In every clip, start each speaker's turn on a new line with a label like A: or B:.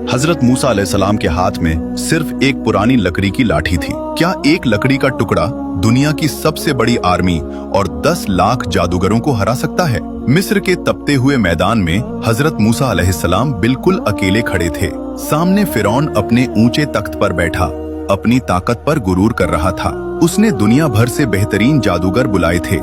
A: हजरत मूसा अलैहिस्सलाम के हाथ में सिर्फ एक पुरानी लकड़ी की लाठी थी। क्या एक लकड़ी का टुकड़ा दुनिया की सबसे बड़ी आर्मी और 10 लाख जादूगरों को हरा सकता है? मिस्र के तपते हुए मैदान में हजरत मूसा अलैहिस्सलाम बिल्कुल अकेले खड़े थे। सामने फिरौन अपने ऊंचे तख्त पर बैठा अपनी ताकत पर गुरूर कर रहा था। उसने दुनिया भर से बेहतरीन जादूगर बुलाए थे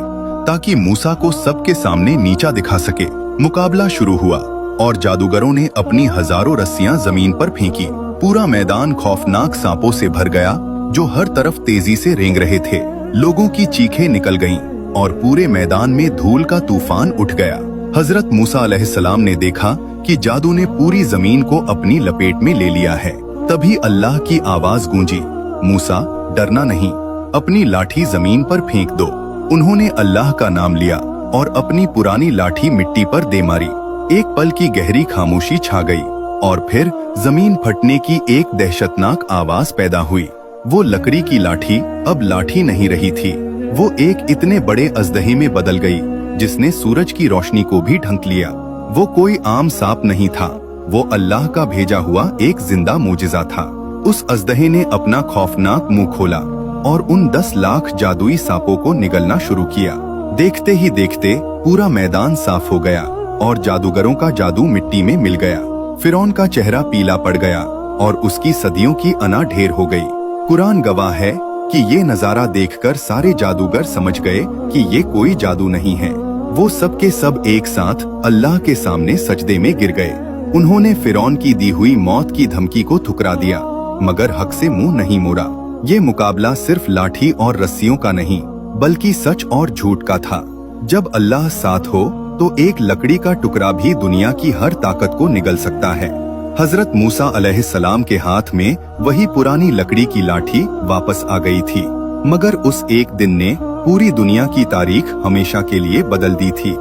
A: ताकि मूसा को सबके सामने नीचा दिखा सके। मुकाबला शुरू हुआ और जादूगरों ने अपनी हजारों रस्सियां जमीन पर फेंकी। पूरा मैदान खौफनाक सांपों से भर गया जो हर तरफ तेजी से रेंग रहे थे। लोगों की चीखें निकल गईं और पूरे मैदान में धूल का तूफान उठ गया। हजरत मूसा अलैहिस्सलाम ने देखा कि जादू ने पूरी जमीन को अपनी लपेट में ले लिया है। तभी अल्लाह की आवाज गूंजी, मूसा डरना नहीं, अपनी लाठी जमीन पर फेंक दो। उन्होंने अल्लाह का नाम लिया और अपनी पुरानी लाठी मिट्टी पर दे मारी। एक पल की गहरी खामोशी छा गई और फिर जमीन फटने की एक दहशतनाक आवाज पैदा हुई। वो लकड़ी की लाठी अब लाठी नहीं रही थी, वो एक इतने बड़े अजदहे में बदल गई जिसने सूरज की रोशनी को भी ढंक लिया। वो कोई आम सांप नहीं था, वो अल्लाह का भेजा हुआ एक जिंदा मोजिजा था। उस अजदहे ने अपना खौफनाक मुंह खोला और उन 10 लाख जादुई सांपों को निगलना शुरू किया। देखते ही देखते पूरा मैदान साफ हो गया और जादूगरों का जादू मिट्टी में मिल गया। फिरौन का चेहरा पीला पड़ गया और उसकी सदियों की अना ढेर हो गई। कुरान गवाह है कि ये नजारा देखकर सारे जादूगर समझ गए कि ये कोई जादू नहीं है। वो सब के सब एक साथ अल्लाह के सामने सजदे में गिर गए। उन्होंने फिरौन की दी हुई मौत की धमकी को ठुकरा दिया मगर हक से मुंह नहीं मोड़ा। ये मुकाबला सिर्फ लाठी और रस्सियों का नहीं बल्कि सच और झूठ का था। जब अल्लाह साथ हो तो एक लकड़ी का टुकड़ा भी दुनिया की हर ताकत को निगल सकता है। हजरत मूसा अलैहिस्सलाम के हाथ में वही पुरानी लकड़ी की लाठी वापस आ गई थी, मगर उस एक दिन ने पूरी दुनिया की तारीख हमेशा के लिए बदल दी थी।